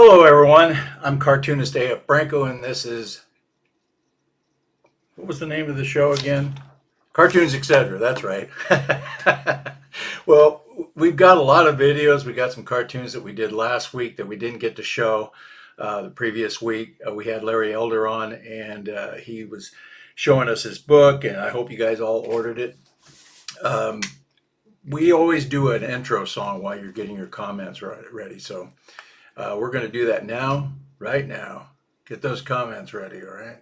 Hello, everyone. I'm Cartoonist AF Branco, and this is what was the name of the show again? Cartoons Etc. That's right. Well, we've got a lot of videos. We got some cartoons that we did last week that we didn't get to show the previous week. We had Larry Elder on, and he was showing us his book, and I hope you guys all ordered it. Um, we always do an intro song while you're getting your comments ready. So we're going to do that now, right now. Get those comments ready, all right?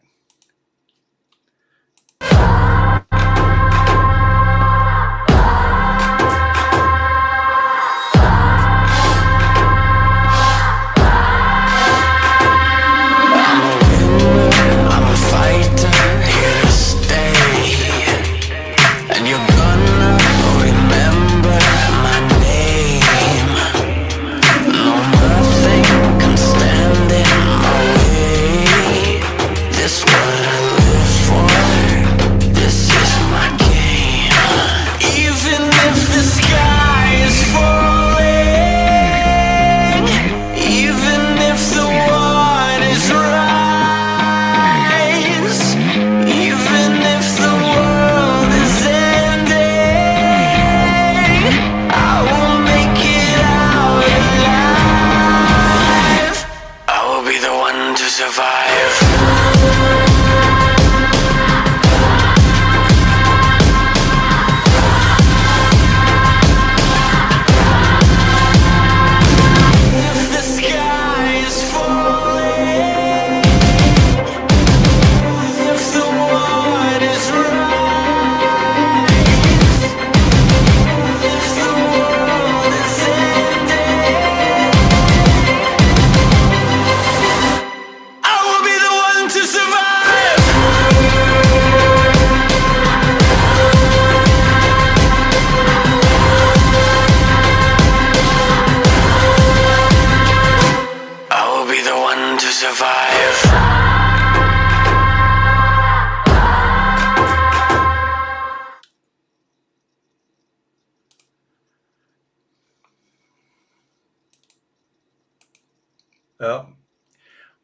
Well,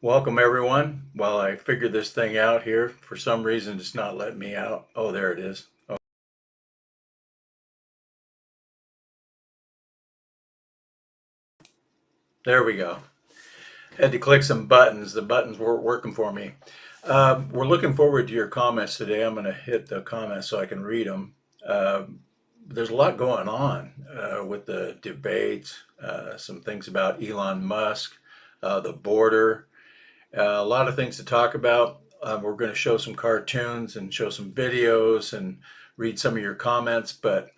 welcome everyone. While I figure this thing out here, for some reason it's not letting me out. Oh, there it is. Oh. There we go. Had to click some buttons. The buttons weren't working for me. We're looking forward to your comments today. I'm going to hit the comments so I can read them. There's a lot going on with the debates, some things about Elon Musk, the border, a lot of things to talk about. We're going to show some cartoons and show some videos and read some of your comments, but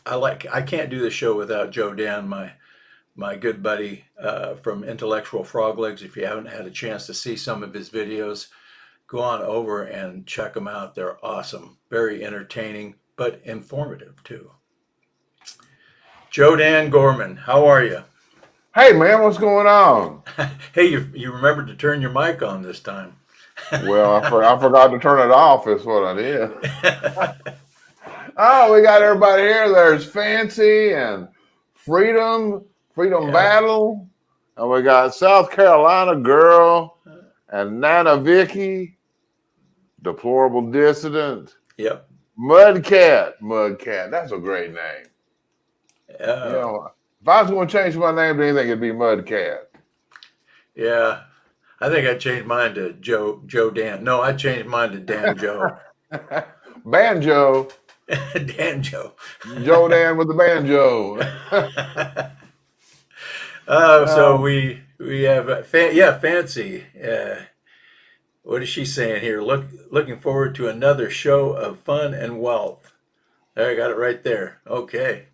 I can't do the show without Joe Dan, my good buddy from Intellectual Frog Legs. If you haven't had a chance to see some of his videos, go on over and check them out. They're awesome, very entertaining, but informative too. Joe Dan Gorman, how are you? Hey man, what's going on? Hey, you remembered to turn your mic on this time. Well, I forgot to turn it off is what I did. Oh, we got everybody here. There's Fancy and Freedom Yeah. Battle. And we got South Carolina Girl and Nana Vicky, Deplorable Dissident. Yep. Mudcat. That's a great name. You know, if I was going to change my name to anything, it'd be Mudcat. Yeah. I think I changed mine to Joe Dan. No, I changed mine to Dan Joe. Banjo. Dan Joe. Joe Dan with the banjo. So we have Fancy. What is she saying here? Looking forward to another show of fun and wealth. There, I got it right there. Okay.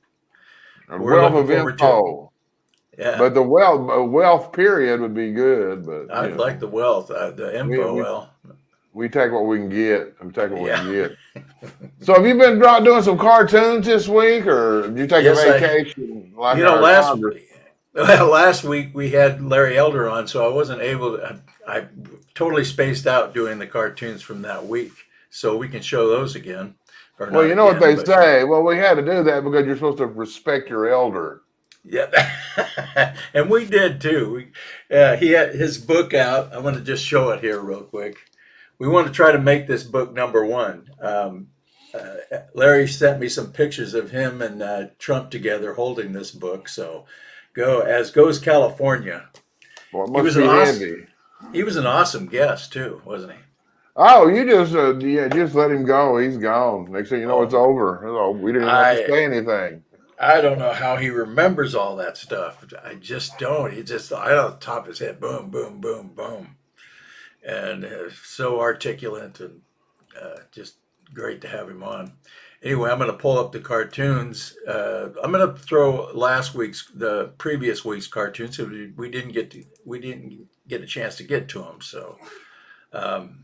We're Wealth looking of forward to info. Yeah. But the wealth period would be good. But I'd like the wealth, the info. We take what we can get. We take what we can get. So have you been doing some cartoons this week, or did you take a vacation? Last week we had Larry Elder on, so I wasn't able to. I totally spaced out doing the cartoons from that week, so we can show those again. Well, you know what they say. Well, we had to do that because you're supposed to respect your elder. Yeah, and we did too. He had his book out. I'm going to just show it here real quick. We want to try to make this book number one. Larry sent me some pictures of him and Trump together holding this book. So, goes California. Well, it He must was an be awesome. heavy. He was an awesome guest too, wasn't he? Oh, you just yeah, just let him go. He's gone. Next thing you know, it's Oh, over. We didn't even have to I say anything. I don't know how he remembers all that stuff. I just don't. He just right on the top of his head, boom, boom, boom, boom, and so articulate and just great to have him on. Anyway, I'm going to pull up the cartoons. I'm going to throw the previous week's cartoons. So we didn't get a chance to get to them. So, um,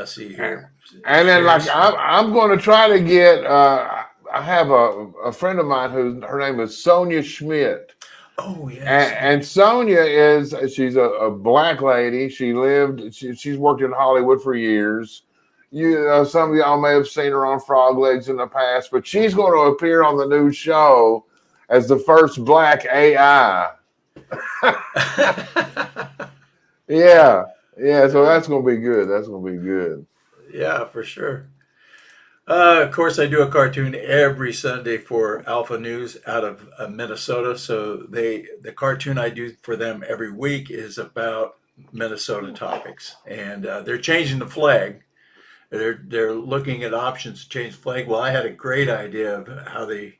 see here. And then, like, Here's I'm going to try to get. I have a friend of mine who her name is Sonia Schmidt, oh yes, and Sonia she's a black lady. She's worked in Hollywood for years. Some of y'all may have seen her on Frog Legs in the past, but she's going to appear on the new show as the first black AI. Yeah, yeah. So that's going to be good. That's going to be good. yeah, for sure. Of course, I do a cartoon every Sunday for Alpha News out of Minnesota. So the cartoon I do for them every week is about Minnesota topics, and they're changing the flag. They're looking at options to change the flag. Well, I had a great idea of how they,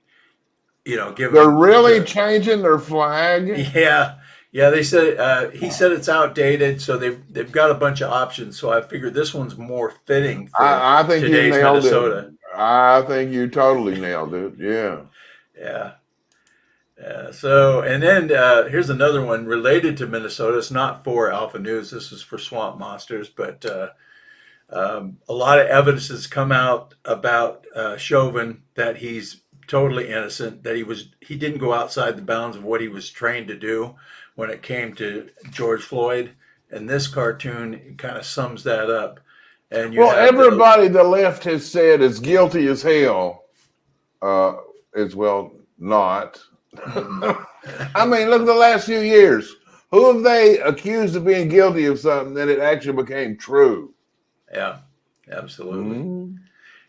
They're given really the changing their flag. yeah. Yeah, they said he said it's outdated, so they've got a bunch of options. So I figured this one's more fitting for I think you today's nailed it. Minnesota. I think you totally nailed it. Yeah. Yeah. So, and then here's another one related to Minnesota. It's not for Alpha News. This is for Swamp Monsters, but a lot of evidence has come out about Chauvin that he's totally innocent. That he didn't go outside the bounds of what he was trained to do when it came to George Floyd. And this cartoon kind of sums that up. And you Well, have the everybody the left has said is guilty as hell. As well, not. mhm. I mean, look at the last few years. Who have they accused of being guilty of something that it actually became true? Yeah, absolutely. Mm.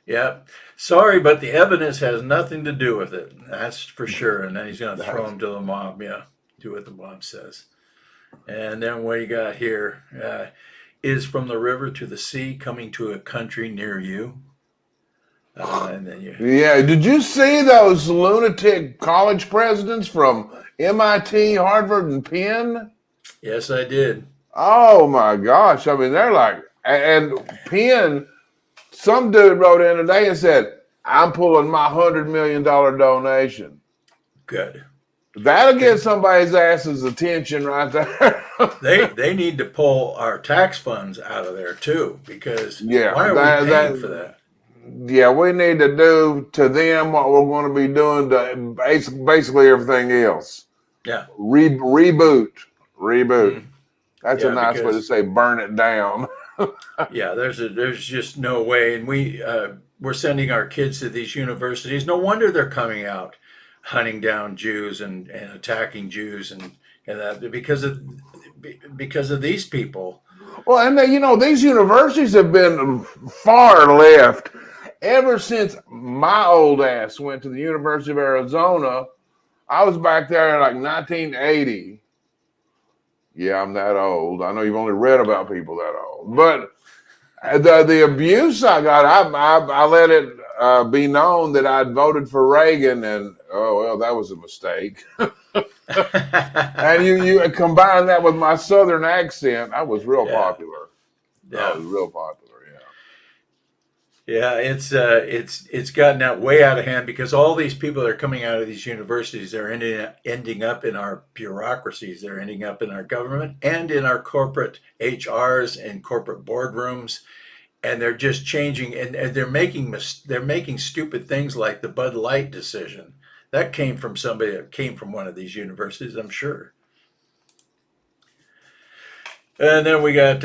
Yeah. Sorry, but the evidence has nothing to do with it. That's for sure. And then he's going to throw him to the mob. Yeah. Do what the mob says. And then what you got here is from the river to the sea, coming to a country near you. And then you, Yeah, did you see those lunatic college presidents from MIT, Harvard, and Penn? yes, I did. Oh my gosh. I mean, they're like, and Penn, some dude wrote in today and said, I'm pulling my $100 million donation. Good. That'll get Good. somebody's ass's attention right there. They need to pull our tax funds out of there too, because Yeah, why are we paying for that? yeah, we need to do to them what we're going to be doing to basically everything else. Yeah. Reboot. Reboot. Mm, That's a yeah, nice way to because say burn it down. yeah, there's just no way, and we're sending our kids to these universities. No wonder they're coming out hunting down Jews and attacking Jews and that because of these people. Well, and these universities have been far left ever since my old ass went to the University of Arizona. I was back there in like 1980. Yeah, I'm that old. I know you've only read about people that old, but the abuse I got, I let it be known that I'd voted for Reagan, and oh well, that was a mistake. And you combine that with my southern accent, I was real Yeah, popular. I yeah. was real popular. Yeah, it's gotten way out of hand because all these people that are coming out of these universities are ending up in our bureaucracies. They're ending up in our government and in our corporate HRs and corporate boardrooms, and they're just changing and they're making stupid things like the Bud Light decision. That came from somebody that came from one of these universities, I'm sure. And then we got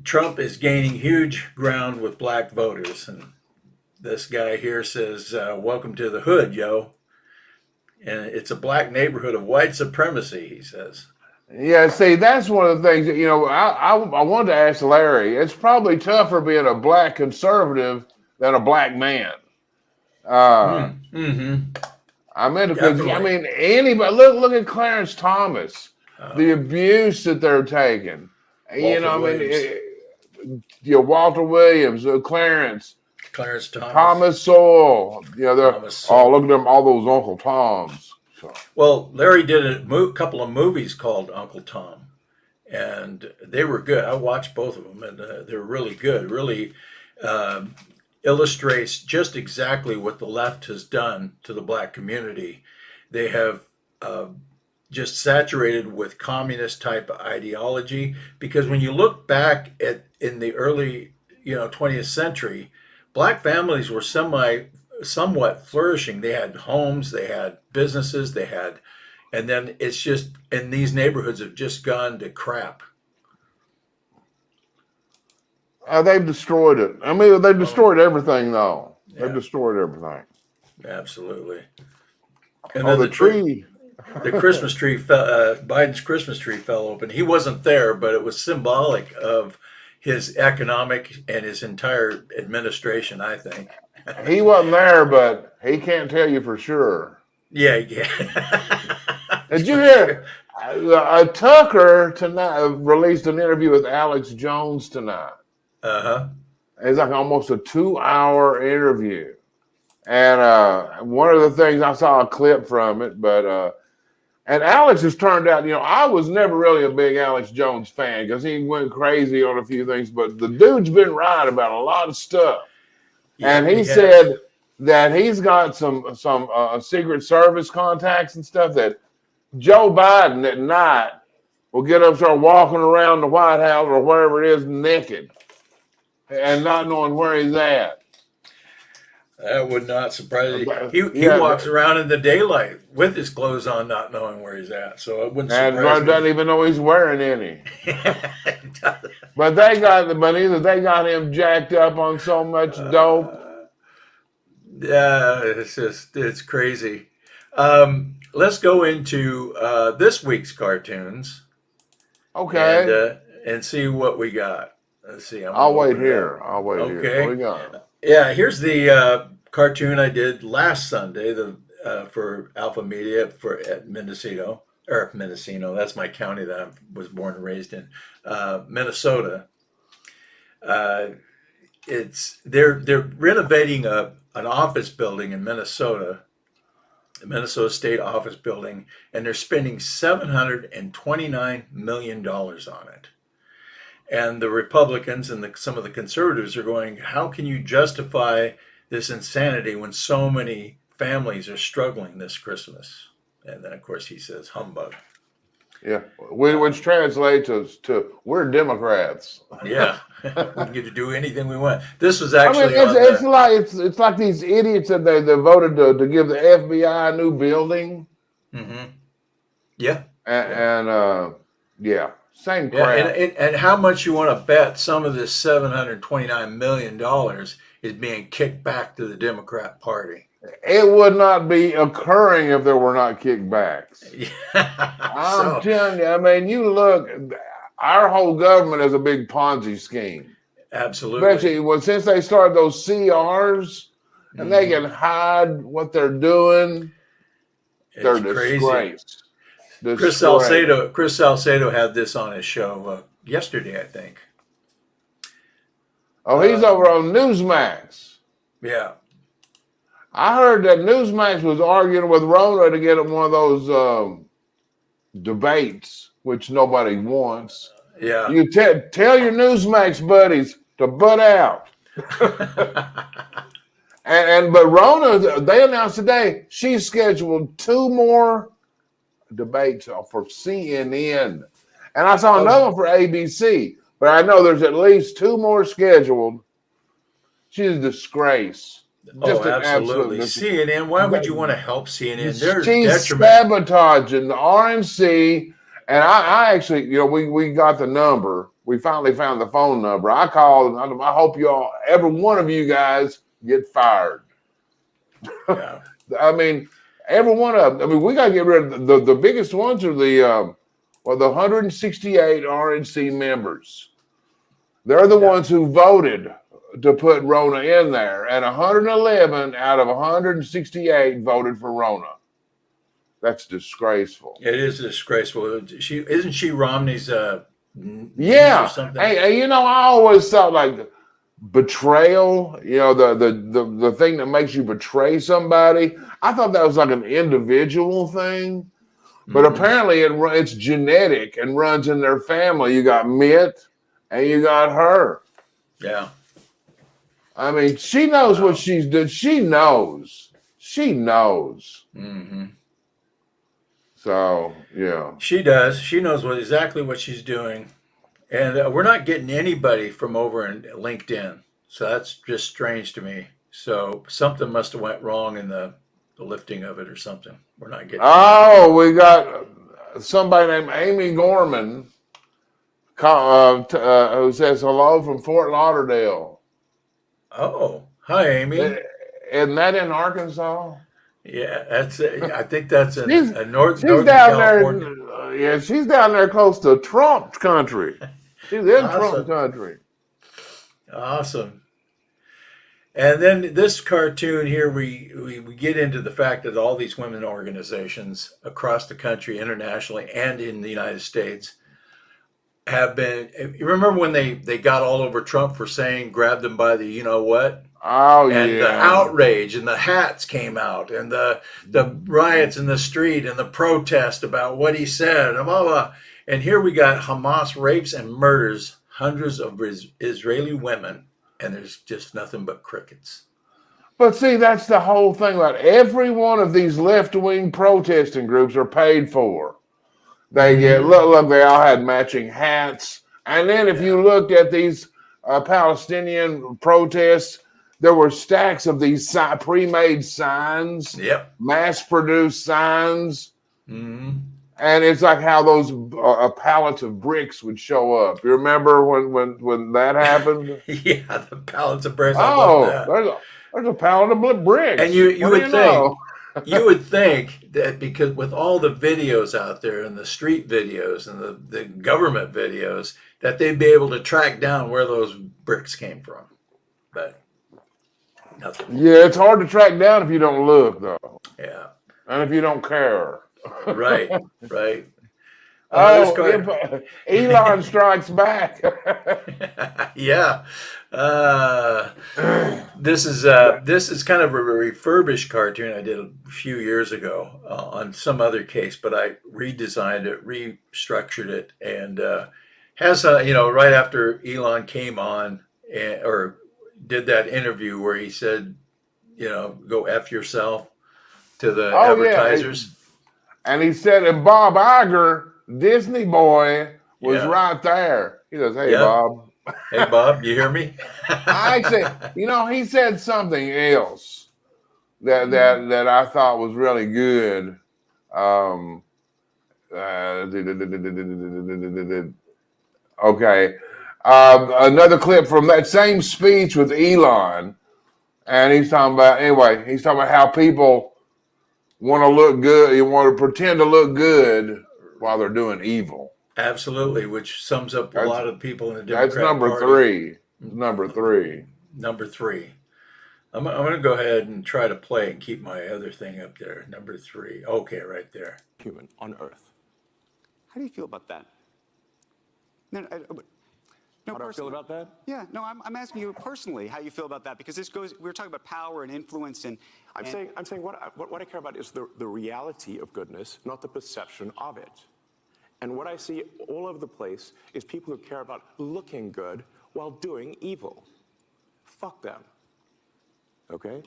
Trump is gaining huge ground with black voters. And this guy here says, welcome to the hood, yo. and it's a black neighborhood of white supremacy, he says. Yeah, see, that's one of the things that, I wanted to ask Larry. It's probably tougher being a black conservative than a black man. Mm-hmm. I mean, because Definitely. anybody look at Clarence Thomas, the Uh, abuse that they're taking. Walter Williams, Walter Williams, Clarence, Clarence Thomas, Thomas Sowell. They're Thomas look Sowell. at them, all those Uncle Toms. So Well, Larry did a couple of movies called Uncle Tom, and they were good. I watched both of them, and they were really good. Really um illustrates just exactly what the left has done to the black community. They have uh, just saturated with communist type ideology, because when you look back at in the early 20th century, black families were somewhat flourishing. They had homes, they had businesses, they had, and then it's just, and these neighborhoods have just gone to crap. they've destroyed it. I mean, they've Oh, destroyed everything, though. They've yeah, destroyed everything. absolutely. And Oh, then the tree. the Christmas tree fell, Biden's Christmas tree fell open. He wasn't there, but it was symbolic of his economic and his entire administration, I think. He wasn't there, but he can't tell you for sure. Yeah, yeah. Did you For hear? sure. Tucker tonight released an interview with Alex Jones tonight. Uh-huh. It's like almost a 2-hour interview. And one of the things, I saw a clip from it, but and Alex has turned out, I was never really a big Alex Jones fan because he went crazy on a few things, but the dude's been right about a lot of stuff. And Yep, he he has. said that he's got some Secret Service contacts and stuff that Joe Biden at night will get up, start walking around the White House or wherever it is naked and not knowing where he's at. That would not surprise you. But, He yeah, walks around in the daylight with his clothes on, not knowing where he's at. So it wouldn't and surprise doesn't me. even know he's wearing any. But either they got him jacked up on so much dope. Yeah, it's crazy. Let's go into this week's cartoons Okay, and see what we got. Let's see. I'm gonna I'll wait open it up. here. I'll wait here. What Okay. we got? Yeah, here's the cartoon I did last Sunday. For Alpha Media for at Mendocino or Mendocino. That's my county that I was born and raised in, Minnesota. Uh, they're renovating an office building in Minnesota, the Minnesota State Office Building, and they're spending $729 million on it. And the Republicans and some of the conservatives are going, how can you justify this insanity when so many families are struggling this Christmas? And then, of course, he says humbug. Yeah, which translates to we're Democrats. Yeah, we can get to do anything we want. This was I mean, actually on the. it's like these idiots that they voted to give the FBI a new building, Mm-hmm. Yeah, yeah, and yeah, same yeah. crap. And how much you want to bet some of this $729 million is being kicked back to the Democrat Party? It would not be occurring if there were not kickbacks. Yeah. I'm So telling you, I mean, you look, our whole government is a big Ponzi scheme. absolutely. Especially since they started those CRs and they Hmm. can hide what they're doing, they're It's crazy. disgraced. Disgrace. Chris Salcedo had this on his show yesterday, I think. Oh, he's over Um, on Newsmax. yeah. I heard that Newsmax was arguing with Rona to get him one of those debates, which nobody wants. Yeah. You tell your Newsmax buddies to butt out. But Rona, they announced today she's scheduled 2 more debates for CNN, and I saw Oh, another one for ABC. But I know there's at least 2 more scheduled. She's a disgrace, just an absolute absolutely. disgrace. CNN. Why would you want to help CNN? They're She's detriment. sabotaging the RNC. And I actually, we got the number. We finally found the phone number. I called and I hope every one of you guys get fired. Yeah. I mean, Every one of them. I mean, we got to get rid of the biggest ones are the 168 RNC members. They're the ones who voted to put Rona in there, and 111 out of 168 voted for Rona. That's disgraceful. It is disgraceful. Isn't she Romney's niece or Yeah. something? Hey, I always thought like betrayal, the thing that makes you betray somebody. I thought that was like an individual thing, but apparently it's genetic and runs in their family. You got Mitt and you got her. Yeah. I mean, she knows what she's doing. She knows. Mm-hmm. So, yeah. She does. She knows exactly what she's doing. And we're not getting anybody from over in LinkedIn. So that's just strange to me. So something must have went wrong in the lifting of it or something. We're not getting Oh, we got somebody named Amy Gorman who says hello from Fort Lauderdale. Oh, hi, Amy. Isn't that in Arkansas? Yeah, that's. I think that's in Northern Northern California. There. She's down there close to Trump country. She's in Trump country. Awesome. And then this cartoon here, we get into the fact that all these women organizations across the country, internationally, and in the United States have been. You remember when they got all over Trump for saying "grab them by the you know what"? Oh, and yeah. the outrage and the hats came out and the riots in the street and the protest about what he said and blah, blah. And here we got Hamas rapes and murders hundreds of Israeli women, and there's just nothing but crickets. But see, that's the whole thing about every one of these left-wing protesting groups are paid for. They get look, they all had matching hats. And then if you looked at these Palestinian protests, there were stacks of these pre-made signs, mass-produced signs, and it's like how those pallets of bricks would show up. You remember when that happened? Yeah, the pallets of bricks. There's a pallet of bricks. And you would think that because with all the videos out there and the street videos and the government videos, that they'd be able to track down where those bricks came from, but. Nothing. Yeah, it's hard to track down if you don't look, though. Yeah. And if you don't care. Right. Elon strikes back. Yeah. This is kind of a refurbished cartoon I did a few years ago on some other case, but I redesigned it, restructured it, and has right after Elon came on or did that interview where he said, go F yourself to the advertisers. Yeah. And he said, and Bob Iger, Disney boy, was right there. He goes, hey, Bob. Hey, Bob, you hear me? He said something else that I thought was really good. Okay. Another clip from that same speech with Elon, and he's talking about how people want to look good. You want to pretend to look good while they're doing evil. Absolutely, which sums up a lot of people in the Democratic Party. Number three. Number three. I'm going to go ahead and try to play and keep my other thing up there. Number 3. Okay, right there. Human on Earth. How do you feel about that? No, how do I feel about that? Yeah, no, I'm asking you personally how you feel about that, because we're talking about power and influence and I'm saying what I care about is the reality of goodness, not the perception of it. And what I see all over the place is people who care about looking good while doing evil. Fuck them. Okay?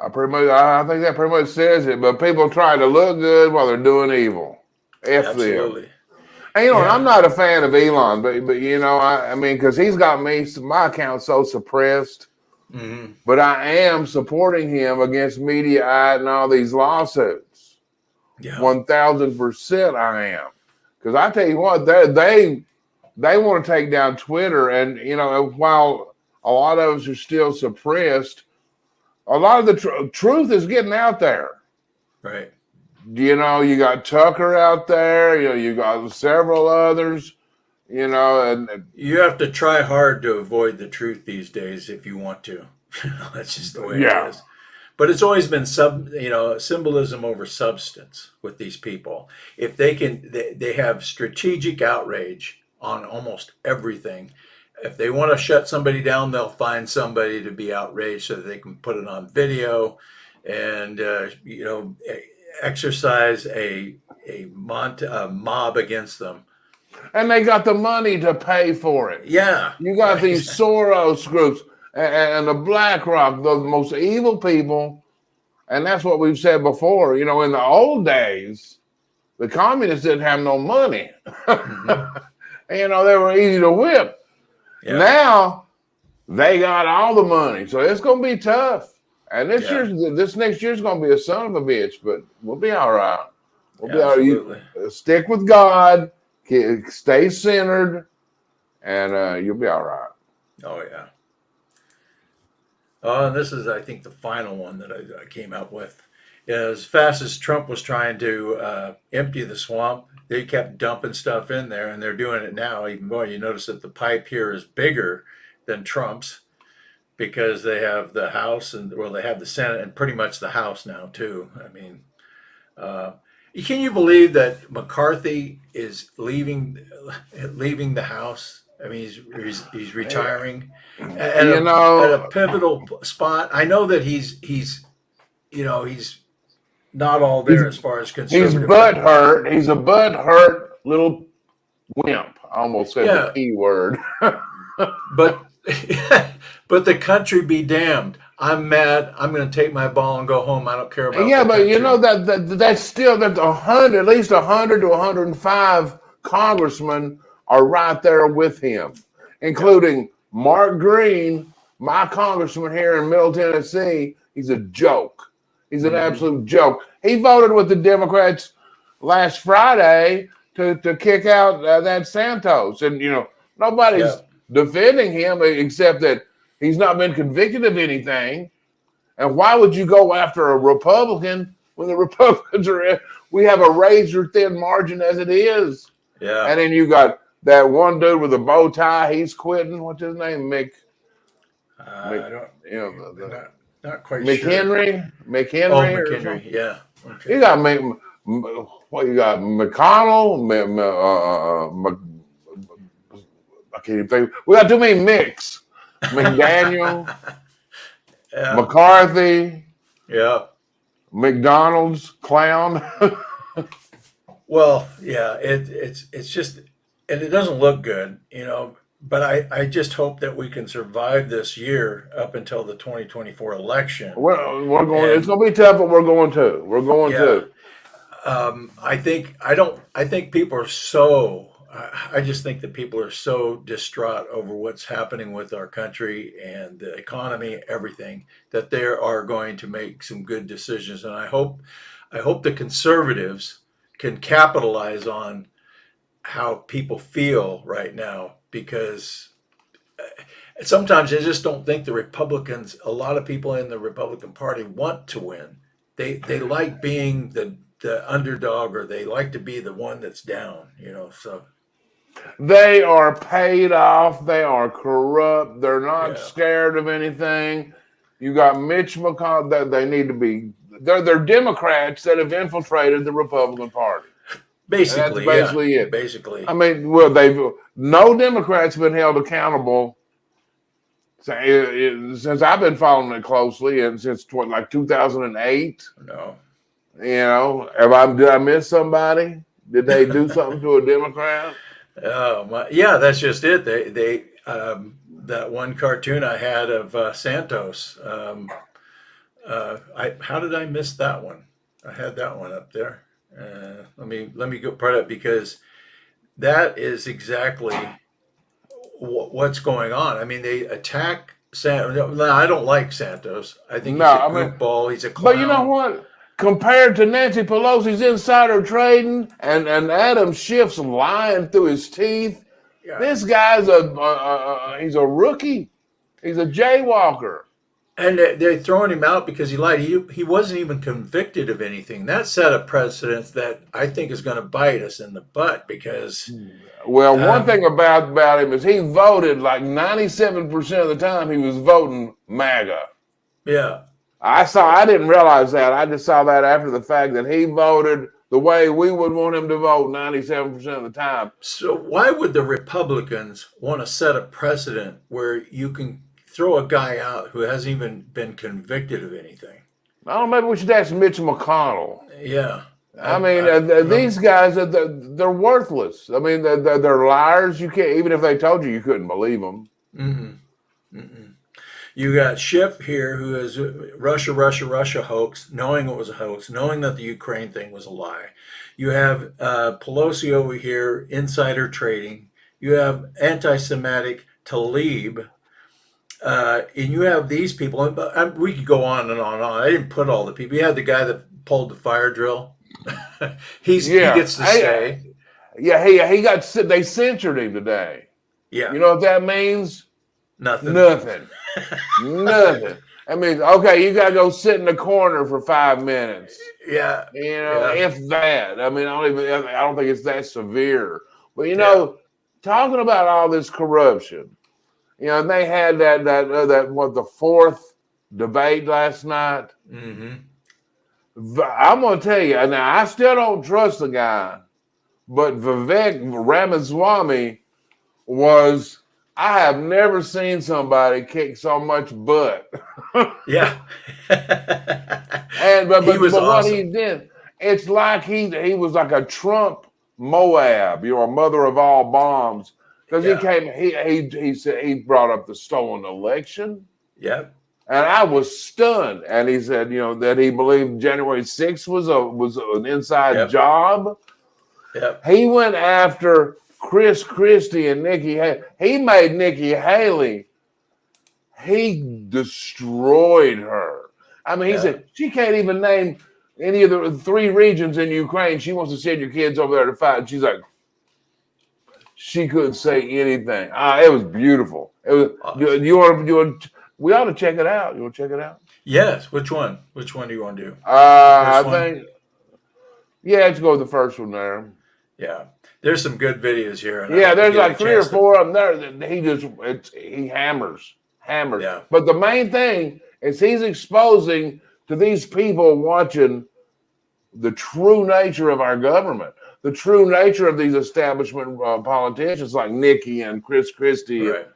I think that pretty much says it, but people try to look good while they're doing evil. Absolutely. Them. And, I'm not a fan of Elon, but I mean, because he's got my account so suppressed. Mm-hmm. But I am supporting him against Mediaite and all these lawsuits. Yeah. 1,000% I am. Because I tell you what, they want to take down Twitter, and while a lot of us are still suppressed, A lot of the truth is getting out there. Right. You know, you got Tucker out there. You know, you got several others. You know, and You have to try hard to avoid the truth these days if you want to. That's just the way it yeah, is. But it's always been symbolism over substance with these people. If they have strategic outrage on almost everything. If they want to shut somebody down, they'll find somebody to be outraged so that they can put it on video and exercise a mob against them. and they got the money to pay for it. Yeah, You got these Soros groups and the BlackRock, the most evil people. And that's what we've said before. You know, in the old days, the communists didn't have no money. Mm-hmm. You know, they were easy to whip. Yeah. Now they got all the money. So it's going to be tough. And this next year's going to be a son of a bitch, but we'll be all right. We'll be all right. You stick with God, stay centered, and you'll be all right. Oh, yeah. And this is, I think, the final one that I came up with. As fast as Trump was trying to empty the swamp, they kept dumping stuff in there, and they're doing it now even more. You notice that the pipe here is bigger than Trump's because they have the House they have the Senate and pretty much the House now too. I mean, can you believe that McCarthy is leaving the House? I mean, he's retiring at a pivotal spot. I know that he's not all there as far as conservative. He's butthurt. He's a butthurt little wimp. I almost said the P word. but the country be damned. I'm mad. I'm going to take my ball and go home. I don't care about. Yeah, but you know that's still at least 100 to 105 congressmen are right there with him, including Mark Green, my congressman here in Middle Tennessee. He's a joke. He's an absolute joke. He voted with the Democrats last Friday to kick out that Santos, and you know nobody's defending him except that he's not been convicted of anything. And why would you go after a Republican when the Republicans are in? We have a razor thin margin as it is. Yeah. And then you got that one dude with a bow tie. He's quitting. What's his name? I don't. Not quite McHenry. sure. McHenry. Oh, McHenry. Yeah. Okay. You got what? You got McConnell. I can't even think. We got too many Micks. McDaniel. Yeah. McCarthy. Yeah. McDonald's clown. Well, yeah, it's just, and it doesn't look good, you know. But I just hope that we can survive this year up until the 2024 election. We're going. It's going to be tough, but we're going to. We're going to. I think people are so. I just think that people are so distraught over what's happening with our country and the economy, everything, that they are going to make some good decisions. And I hope the conservatives can capitalize on how people feel right now, because sometimes I just don't think the Republicans, a lot of people in the Republican Party want to win. They like being the underdog, or they like to be the one that's down, you know, so. They are paid off. They are corrupt. They're not scared of anything. You got Mitch McConnell. That they need to be. They're Democrats that have infiltrated the Republican Party. Basically, that's basically it. Basically, I mean, well, no Democrats been held accountable since I've been following it closely, and since like 2008. No. You know, did I miss somebody? Did they do something to a Democrat? Yeah, that's just it. They that one cartoon I had of Santos. How did I miss that one? I had that one up there. Let me go part up, because that is exactly what's going on. I mean, they attack Santos. No, I don't like Santos. I think he's a goofball. He's a clown. But you know what? Compared to Nancy Pelosi's insider trading and Adam Schiff's lying through his teeth, this guy's he's a rookie. He's a jaywalker. And they're throwing him out because he lied. He wasn't even convicted of anything. That set a precedent that I think is going to bite us in the butt because, Well, one thing um, about him is he voted like 97% of the time he was voting MAGA. yeah. I didn't realize that. I just saw that after the fact that he voted the way we would want him to vote 97% of the time. So why would the Republicans want to set a precedent where you can throw a guy out who hasn't even been convicted of anything? I don't know, maybe we should ask Mitch McConnell. Yeah. I mean, don't- these guys, they're worthless. I mean, they're liars. You can't, even if they told you, you couldn't believe them. Mm-mm, mm-mm. You got Schiff here, who is Russia hoax, knowing it was a hoax, knowing that the Ukraine thing was a lie. You have Pelosi over here, insider trading. You have anti-Semitic Tlaib, and you have these people. And we could go on and on and on. I didn't put all the people. You had the guy that pulled the fire drill. He gets to stay. Yeah, he got, they censored him today. Yeah, You know what that means? nothing. Nothing. Nothing. That means, okay, you got to go sit in the corner for 5 minutes. Yeah, You know, yeah, if that. I mean, I don't think it's that severe. But you yeah. know, talking about all this corruption, you know, they had the fourth debate last night. Mm-hmm. I'm gonna tell you, now I still don't trust the guy, but Vivek Ramaswamy was. I have never seen somebody kick so much butt. Yeah. And but He was what awesome. he did, it's like he was like a Trump Moab, you know, mother of all bombs. Because he said he brought up the stolen election, Yep. and I was stunned. And he said, you know, that he believed January 6th was an inside job. Yep. He went after Chris Christie and Nikki Haley. He made Nikki Haley. He destroyed her. I mean, he said she can't even name any of the 3 regions in Ukraine. She wants to send your kids over there to fight. And she's like, she couldn't say anything. It was beautiful. It was. Awesome. We ought to check it out. You want to check it out? Yes. Which one? Which one do you want to do? I First one? think. Yeah, let's go with the first one there. Yeah. There's some good videos here. And Yeah, I hope there's you get a like 3 or chance 4 of them there that he hammers. Yeah. But the main thing is he's exposing to these people watching the true nature of our government, the true nature of these establishment politicians like Nikki and Chris Christie. Right.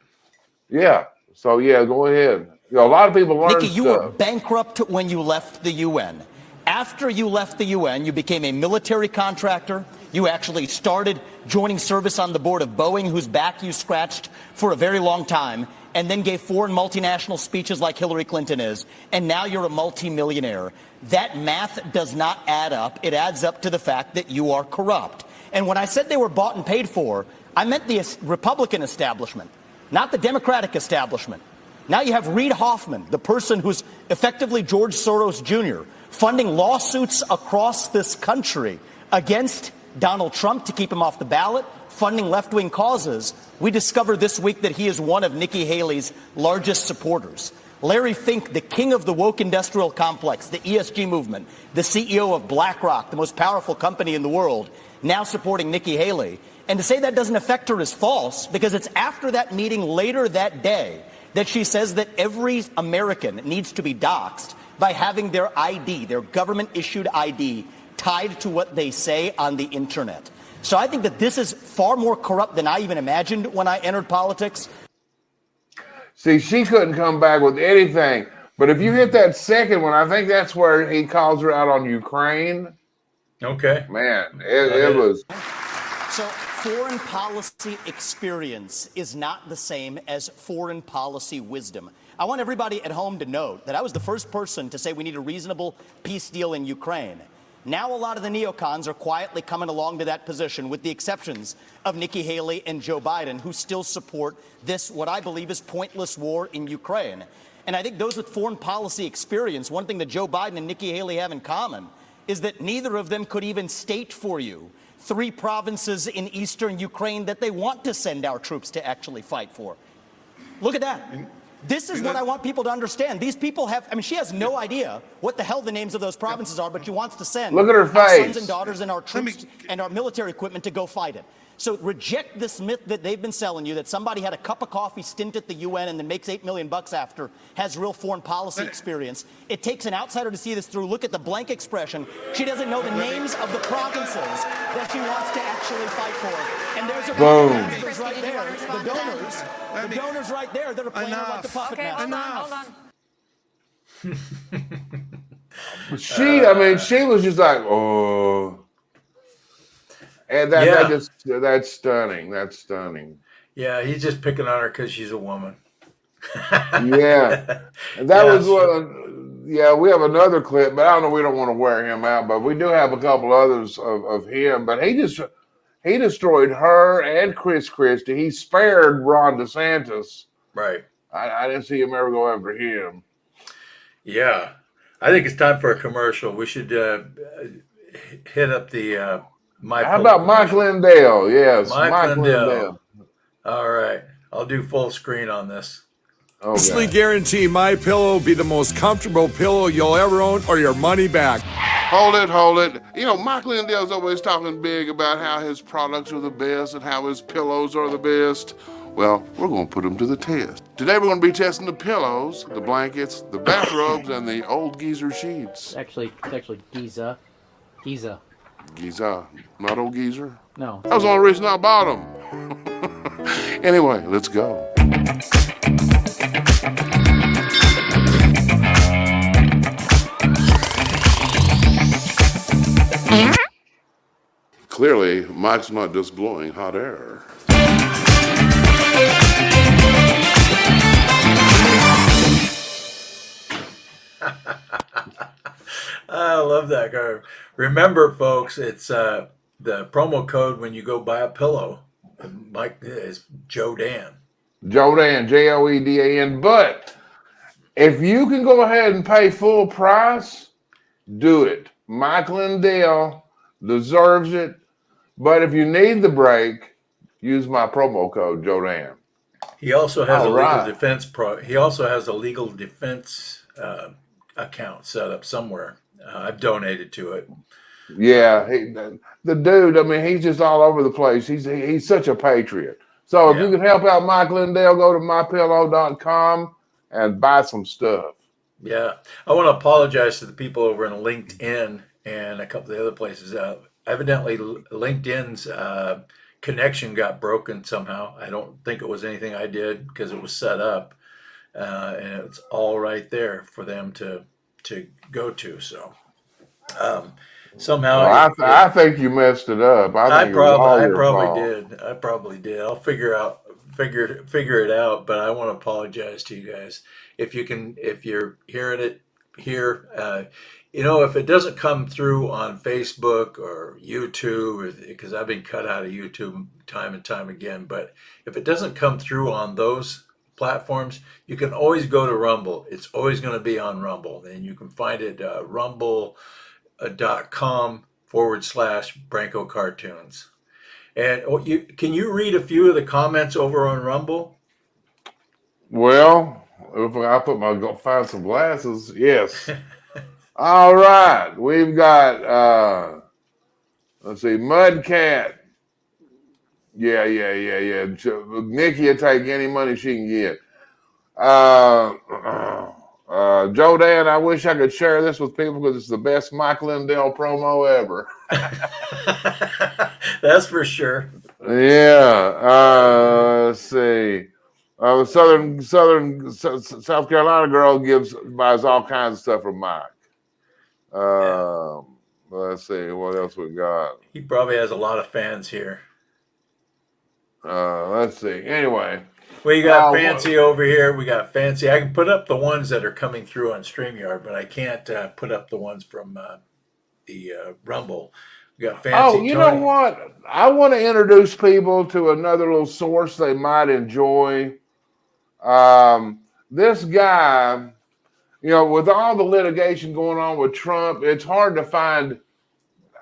Yeah. So yeah, go ahead. You know, a lot of people learn Nikki, you were stuff. bankrupt when you left the UN. After you left the UN, you became a military contractor. You actually started joining service on the board of Boeing, whose back you scratched for a very long time, and then gave foreign multinational speeches like Hillary Clinton is, and now you're a multimillionaire. That math does not add up. It adds up to the fact that you are corrupt. And when I said they were bought and paid for, I meant the Republican establishment, not the Democratic establishment. Now you have Reid Hoffman, the person who's effectively George Soros Jr., funding lawsuits across this country against Donald Trump to keep him off the ballot, funding left-wing causes. We discovered this week that he is one of Nikki Haley's largest supporters. Larry Fink, the king of the woke industrial complex, the ESG movement, the CEO of BlackRock, the most powerful company in the world, now supporting Nikki Haley. And to say that doesn't affect her is false, because it's after that meeting later that day that she says that every American needs to be doxxed by having their ID, their government-issued ID, tied to what they say on the internet. So I think that this is far more corrupt than I even imagined when I entered politics. See, she couldn't come back with anything. But if you hit that second one, I think that's where he calls her out on Ukraine. Okay. Man, it was. So foreign policy experience is not the same as foreign policy wisdom. I want everybody at home to note that I was the first person to say we need a reasonable peace deal in Ukraine. Now a lot of the neocons are quietly coming along to that position, with the exceptions of Nikki Haley and Joe Biden, who still support this, what I believe is pointless war in Ukraine. And I think those with foreign policy experience, one thing that Joe Biden and Nikki Haley have in common is that neither of them could even state for you 3 provinces in eastern Ukraine that they want to send our troops to actually fight for. Look at that. This is what I want people to understand. These people have, I mean, she has no idea what the hell the names of those provinces are, but she wants to send Look at her our face. sons and daughters and our troops and our military equipment to go fight it. So reject this myth that they've been selling you, that somebody had a cup of coffee stint at the UN and then makes $8 million after, has real foreign policy experience. It takes an outsider to see this through. Look at the blank expression. She doesn't know the names of the provinces that she wants to actually fight for. And there's a right there, the donors right there that are playing her like the puppet master. Hold on. I mean, she was just like, oh. And that's stunning. That's stunning. Yeah, he's just picking on her because she's a woman. Yeah. And that was one. Yeah, we have another clip, but I don't know. We don't want to wear him out, but we do have a couple others of him. But he destroyed her and Chris Christie. He spared Ron DeSantis. Right. I didn't see him ever go after him. Yeah. I think it's time for a commercial. We should hit up the How about Mike Lindell? Yes, Mike Lindell. All right. I'll do full screen on this. Honestly guarantee my pillow will be the most comfortable pillow you'll ever own or your money back. Hold it. You know, Mike Lindell's always talking big about how his products are the best and how his pillows are the best. Well, we're going to put them to the test. Today we're going to be testing the pillows, the blankets, the bathrobes, and the old geezer sheets. It's actually Giza. Giza, not old geezer? No. That was the only reason I bought them. Anyway, let's go. Clearly, Mike's not just blowing hot air. I love that guy. Remember, folks, it's the promo code when you go buy a pillow. Mike is Jodan. Jodan, Joedan. But if you can go ahead and pay full price, do it. Mike Lindell deserves it. But if you need the break, use my promo code Jodan. He also has legal defense He also has a legal defense account set up somewhere. I've donated to it. Yeah, the dude. I mean, he's just all over the place. He's such a patriot. So if you can help out Mike Lindell, go to mypillow.com and buy some stuff. Yeah, I want to apologize to the people over in LinkedIn and a couple of the other places. Evidently, LinkedIn's connection got broken somehow. I don't think it was anything I did because it was set up, and it's all right there for them to go to. So somehow, I think you messed it up. I probably did. I'll figure it out. But I want to apologize to you guys if you're hearing it here. If it doesn't come through on Facebook or YouTube, because I've been cut out of YouTube time and time again, but if it doesn't come through on those platforms, you can always go to Rumble. It's always going to be on Rumble. And you can find it rumble.com/Branco Cartoons. And can you read a few of the comments over on Rumble? Well, if I find some glasses, yes. All right, we've got let's see, Mudcat. Yeah. Nikki will take any money she can get. Jodan, I wish I could share this with people because it's the best Mike Lindell promo ever. That's for sure. Yeah. Let's see. South Carolina girl buys all kinds of stuff from Mike. Let's see what else we got. He probably has a lot of fans here. Let's see. Anyway, we got Fancy over here. We got Fancy. I can put up the ones that are coming through on StreamYard, but I can't put up the ones from the Rumble. We got Fancy. Oh, you know what? I want to introduce people to another little source they might enjoy. This guy. With all the litigation going on with Trump, it's hard to find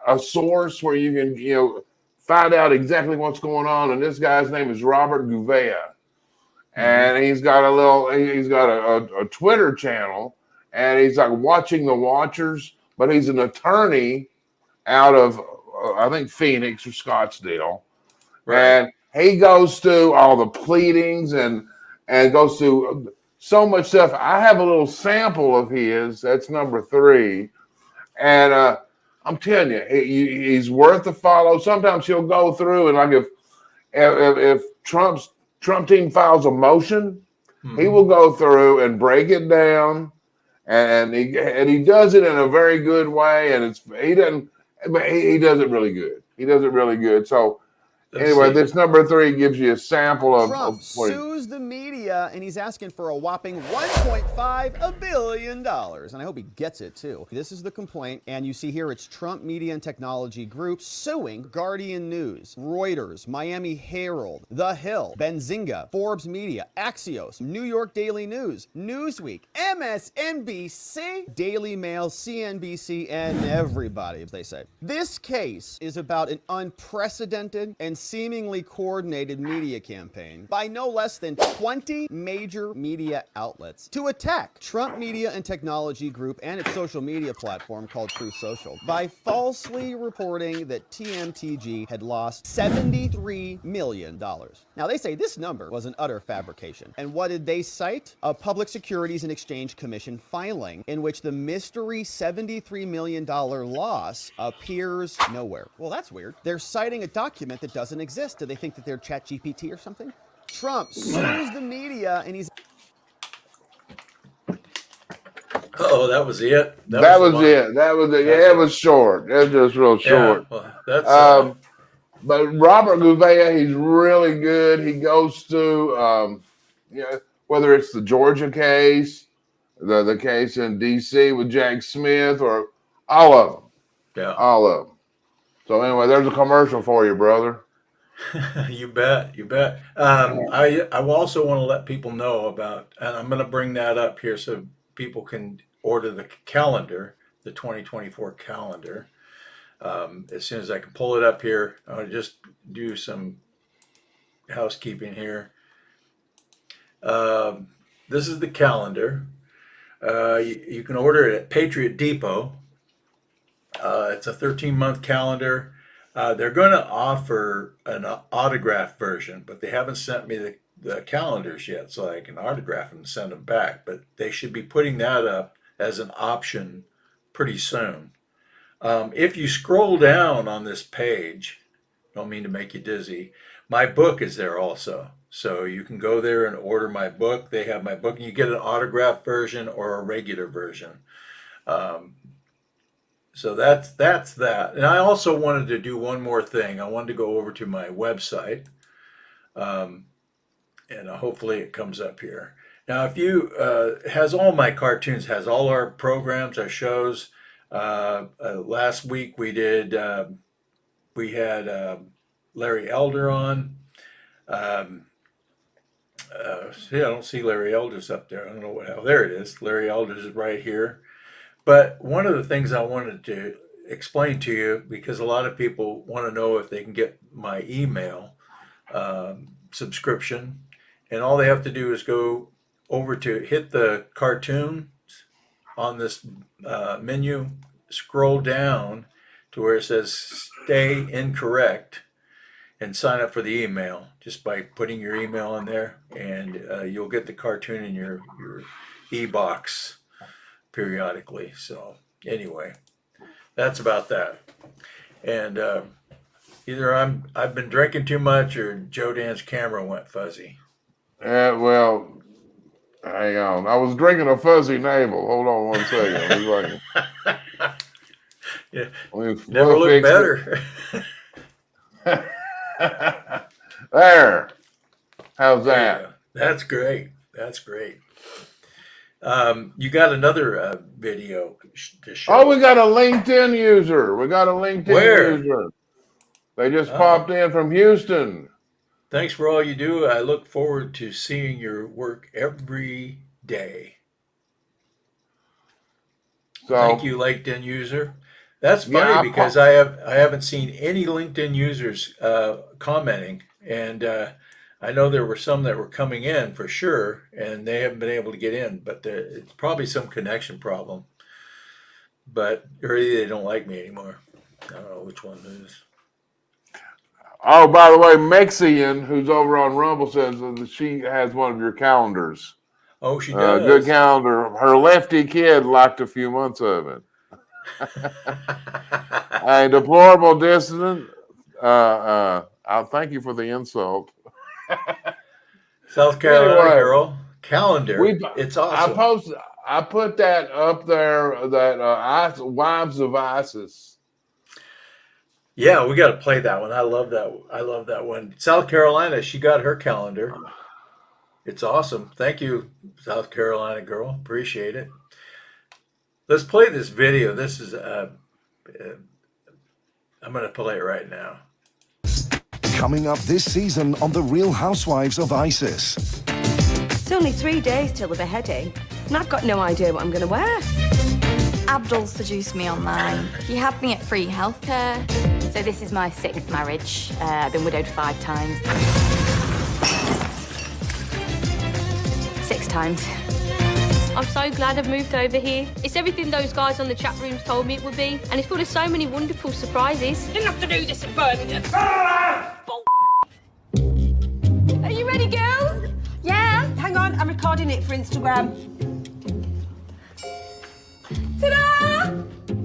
a source where you can, find out exactly what's going on. And this guy's name is Robert Gouveia. and he's got a Twitter channel, and he's like watching the Watchers, but he's an attorney out of I think Phoenix or Scottsdale, Right. and he goes through all the pleadings and goes through so much stuff. I have a little sample of his. That's number 3, and I'm telling you, he's worth a follow. Sometimes he'll go through and like if Trump team files a motion, he will go through and break it down, and he does it in a very good way. And he does it really good. He does it really good. So anyway, this number 3 gives you a sample of Trump sues the media, and he's asking for a whopping $1.5 billion. And I hope he gets it, too. This is the complaint, and you see here it's Trump Media and Technology Group suing Guardian News, Reuters, Miami Herald, The Hill, Benzinga, Forbes Media, Axios, New York Daily News, Newsweek, MSNBC, Daily Mail, CNBC, and everybody, as they say. This case is about an unprecedented and seemingly coordinated media campaign by no less than 20 major media outlets to attack Trump Media and Technology Group and its social media platform called Truth Social by falsely reporting that TMTG had lost $73 million. Now, they say this number was an utter fabrication. And what did they cite? A Public Securities and Exchange Commission filing in which the mystery $73 million loss appears nowhere. Well, that's weird. They're citing a document that doesn't exist. Do they think that they're ChatGPT or something? Trump sues the media, and he's... Oh, that was it? That was it. Yeah, it was short. It was just real short. Yeah, well, that's... But Robert Gouveia, he's really good. He goes through, whether it's the Georgia case, the case in D.C. with Jack Smith, or all of them. Yeah. All of them. So anyway, there's a commercial for you, brother. You bet. I also want to let people know about, and I'm going to bring that up here so people can order the calendar, the 2024 calendar. As soon as I can pull it up here, I'll just do some housekeeping here. This is the calendar. You can order it at Patriot Depot. It's a 13-month calendar. They're going to offer an autograph version, but they haven't sent me the calendars yet, so I can autograph them and send them back. But they should be putting that up as an option pretty soon. If you scroll down on this page, don't mean to make you dizzy, my book is there also. So you can go there and order my book. They have my book, and you get an autograph version or a regular version. So that's that. And I also wanted to do one more thing. I wanted to go over to my website, and hopefully it comes up here. Now, if you has all my cartoons, has all our programs, our shows. Last week we had Larry Elder on. See, I don't see Larry Elder's up there. I don't know what hell. There it is. Larry Elder's is right here. But one of the things I wanted to explain to you, because a lot of people want to know if they can get my email subscription, and all they have to do is go over to hit the cartoons on this menu, scroll down to where it says stay incorrect, and sign up for the email just by putting your email in there, and you'll get the cartoon in your e-box periodically. So anyway, that's about that. And either I've been drinking too much, or Joe Dan's camera went fuzzy. Well, hang on. I was drinking a fuzzy navel. Hold on one second. Yeah, never looked better. There. How's that? Yeah, that's great. That's great. You got another video to show. Oh, we got a LinkedIn user. Where? User. They just popped in from Houston. Thanks for all you do. I look forward to seeing your work every day. So, thank you, LinkedIn user. That's funny because I haven't seen any LinkedIn users commenting, and I know there were some that were coming in for sure, and they haven't been able to get in, but it's probably some connection problem. But or they don't like me anymore. I don't know which one it is. Oh, by the way, Mexian, who's over on Rumble, says that she has one of your calendars. Oh, she does. Good calendar. Her lefty kid liked a few months of it. A deplorable dissident. I'll thank you for the insult. South Carolina Anyway, girl calendar. It's awesome. I put that up there. That Wives of ISIS. Yeah, we got to play that one. I love that one. South Carolina, she got her calendar. It's awesome. Thank you, South Carolina girl. Appreciate it. Let's play this video. This is I'm going to play it right now. Coming up this season on The Real Housewives of ISIS. It's only 3 days till the beheading, and I've got no idea what I'm going to wear. Abdul seduced me online. He had me at free healthcare. So this is my 6th marriage. I've been widowed 5 times. 6 times. I'm so glad I've moved over here. It's everything those guys on the chat rooms told me it would be, and it's full of so many wonderful surprises. Didn't have to do this at Birmingham. Are you ready, girls? Yeah. Hang on, I'm recording it for Instagram. Ta-da!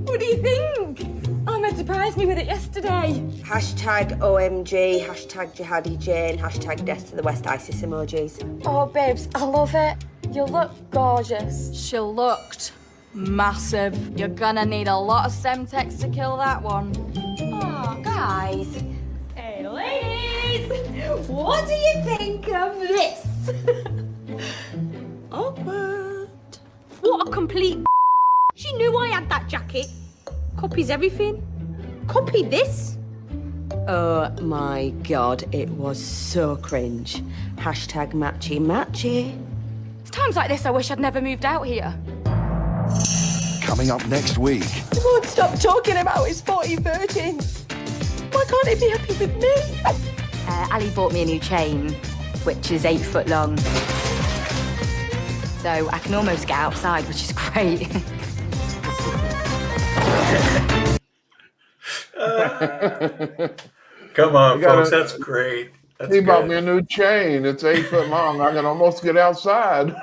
What do you think? Ahmed surprised me with it yesterday. Hashtag OMG, hashtag Jihadi Jane, hashtag death to the West ISIS emojis. Oh, babes, I love it. You look gorgeous. She looked massive. You're gonna need a lot of Semtex to kill that one. Oh, guys. Hey, ladies! What do you think of this? Awkward. What a complete She knew I had that jacket. Copies everything. Copied this. Oh my God, it was so cringe. Hashtag matchy matchy. It's times like this I wish I'd never moved out here. Coming up next week. He won't stop talking about his 40 virgins. Why can't he be happy with me? Ali bought me a new chain, which is 8 foot long. So I can almost get outside, which is great. Come on, folks. That's great. That's he good. bought me a new chain. It's 8 foot long. I can almost get outside.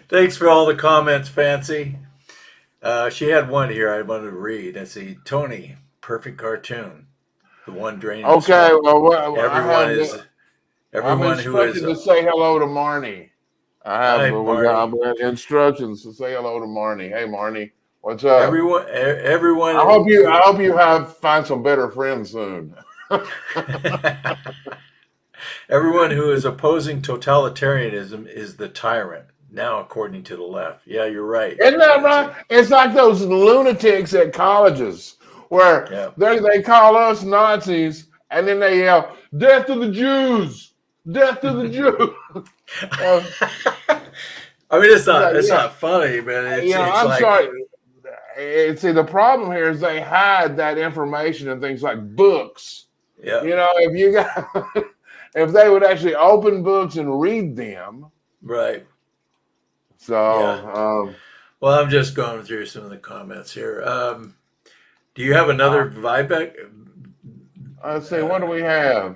Thanks for all the comments, Fancy. She had one here I wanted to read. Let's see. Tony, perfect cartoon. The one draining. Okay, well, everyone who is to say hello to Marnie. Hi, I've got instructions to say hello to Marnie. Hey, Marnie, what's up? Everyone. I hope you find some better friends soon. Everyone who is opposing totalitarianism is the tyrant. Now, according to the left. Yeah, you're right. Isn't that right? It's like those lunatics at colleges where they call us Nazis and then they yell, "Death to the Jews! Death to the Jews!" I mean, it's not funny, but it's I'm like, sorry. See, the problem here is they hide that information in things like books. Yeah. You know, if they would actually open books and read them. Right. So, well, I'm just going through some of the comments here. Do you have another Vibeck? Let's see, what do we have?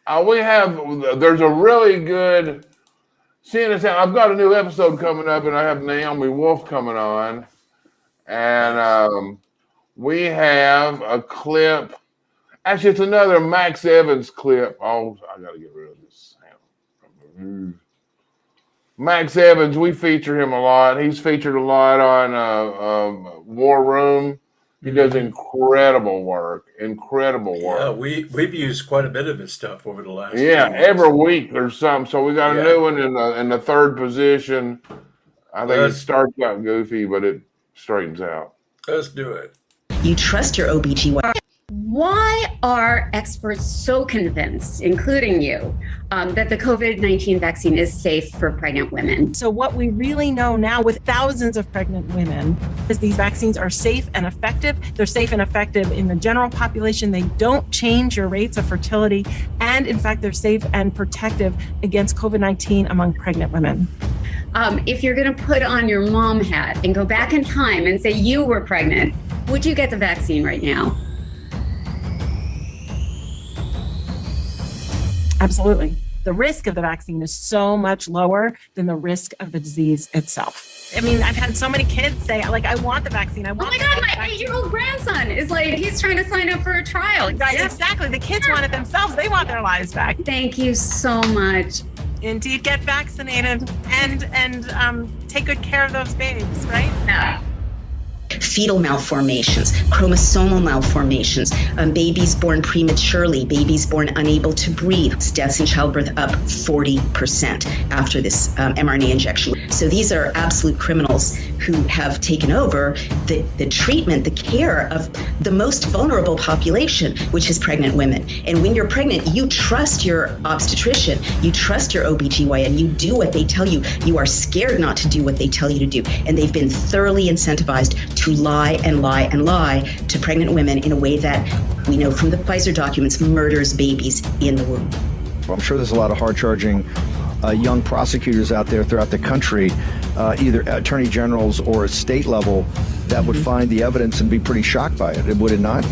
There's a really good, I've got a new episode coming up, and I have Naomi Wolf coming on. And we have a clip. Actually, it's another Max Evans clip. Oh, I got to get rid of this sound. Max Evans, we feature him a lot. He's featured a lot on War Room. He does incredible work. Yeah, we've used quite a bit of his stuff over the last. Yeah, every week there's something. So we got a new one in the third position. I think it starts out goofy, but it straightens out. Let's do it. You trust your OBGYN. Why are experts so convinced, including you, that the COVID-19 vaccine is safe for pregnant women? So what we really know now with thousands of pregnant women is these vaccines are safe and effective. They're safe and effective in the general population. They don't change your rates of fertility. And in fact, they're safe and protective against COVID-19 among pregnant women. If you're going to put on your mom hat and go back in time and say you were pregnant, would you get the vaccine right now? Absolutely. The risk of the vaccine is so much lower than the risk of the disease itself. I mean, I've had so many kids say, like, I want the vaccine. I want Oh my God, my 8-year-old grandson is like, he's trying to sign up for a trial. Right, exactly. The kids want it themselves. They want their lives back. Thank you so much. Indeed, get vaccinated and take good care of those babies, right? Yeah. Fetal malformations, chromosomal malformations, babies born prematurely, babies born unable to breathe, deaths in childbirth up 40% after this mRNA injection. So these are absolute criminals who have taken over the treatment, the care of the most vulnerable population, which is pregnant women. And when you're pregnant, you trust your obstetrician, you trust your OBGYN, you do what they tell you. You are scared not to do what they tell you to do. And they've been thoroughly incentivized to lie and lie and lie to pregnant women in a way that we know from the Pfizer documents murders babies in the womb. I'm sure there's a lot of hard-charging young prosecutors out there throughout the country, either attorney generals or at state level, that would find the evidence and be pretty shocked by it, would it not?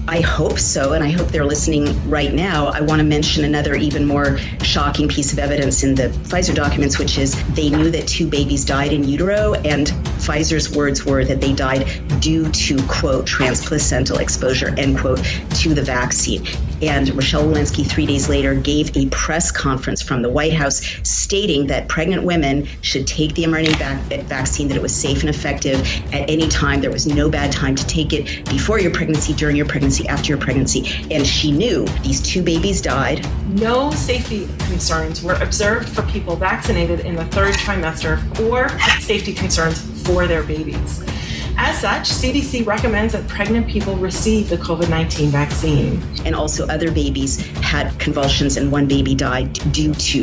I hope so, and I hope they're listening right now. I want to mention another even more shocking piece of evidence in the Pfizer documents, which is they knew that 2 babies died in utero, and Pfizer's words were that they died due to, quote, transplacental exposure, end quote, to the vaccine. And Rochelle Walensky 3 days later gave a press conference from the White House stating that pregnant women should take the mRNA vaccine, that it was safe and effective at any time. There was no bad time to take it before your pregnancy, during your pregnancy, after your pregnancy. And she knew these 2 babies died. No safety concerns were observed for people vaccinated in the 3rd trimester or safety concerns for their babies. As such, CDC recommends that pregnant people receive the COVID-19 vaccine. And also other babies had convulsions, and 1 baby died due to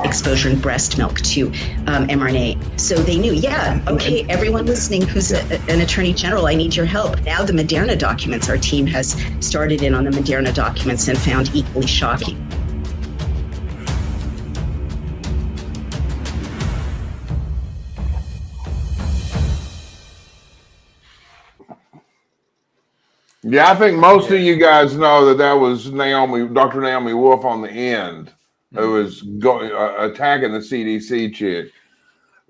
exposure in breast milk to mRNA. So they knew, yeah, okay, everyone listening who's an attorney general, I need your help. Now the Moderna documents, our team has started in on the Moderna documents and found equally shocking. Yeah, I think most of you guys know that was Dr. Naomi Wolf on the end, who was attacking the CDC chick.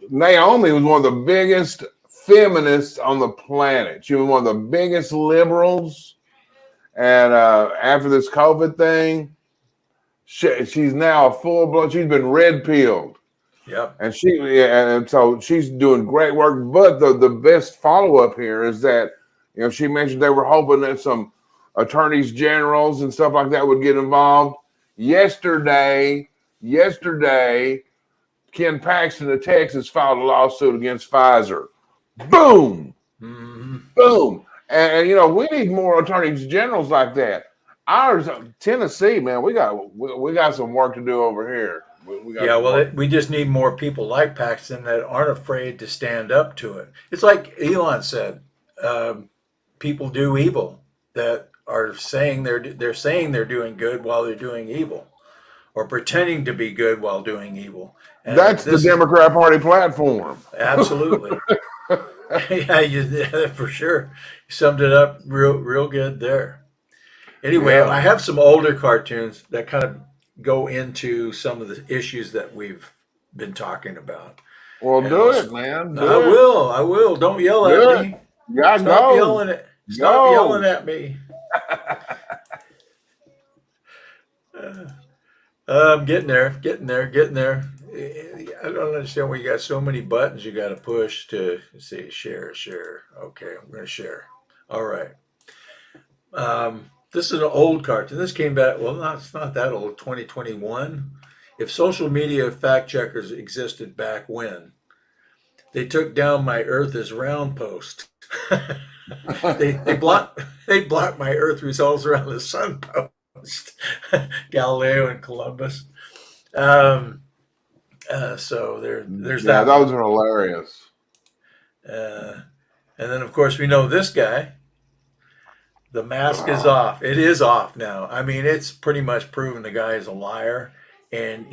Naomi was one of the biggest feminists on the planet. She was one of the biggest liberals. And after this COVID thing, she's now a full-blown, she's been red-pilled. Yep. And so she's doing great work. But the best follow-up here is that, you know, she mentioned they were hoping that some attorneys generals and stuff like that would get involved. Yesterday, Ken Paxton of Texas filed a lawsuit against Pfizer. Boom! Mm-hmm. Boom! And, you know, we need more attorneys generals like that. Ours, Tennessee, man, we got some work to do over here. We just need more people like Paxton that aren't afraid to stand up to it. It's like Elon said. People do evil that are saying they're saying they're doing good while they're doing evil, or pretending to be good while doing evil. And that's the Democrat Party platform. Absolutely. Yeah, for sure. You summed it up real good there. Anyway, I have some older cartoons that kind of go into some of the issues that we've been talking about. Well, do it, man. I will. Don't yell at me. Yeah, Stop yelling at me. I'm getting there. I don't understand why you got so many buttons you got to push to say share. Okay, I'm going to share. All right. This is an old cartoon. This came back, it's not that old, 2021. If social media fact checkers existed back when, they took down my Earth is round post. They block my Earth results around the sun post. Galileo and Columbus. So there's Yeah, that those one. are hilarious. And then of course we know this guy. The mask is off. It is off now. I mean, it's pretty much proven the guy is a liar, and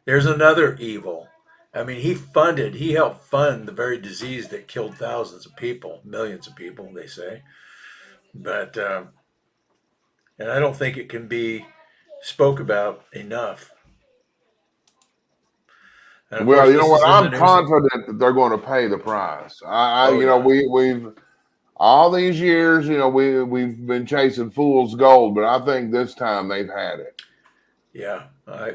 there's another evil. I mean, he helped fund the very disease that killed thousands of people, millions of people, they say. But and I don't think it can be spoke about enough. And of course, Well, you know this what? is in the I'm news. confident that they're going to pay the price. Oh yeah. We've all these years, we've been chasing fool's gold, but I think this time they've had it. Yeah,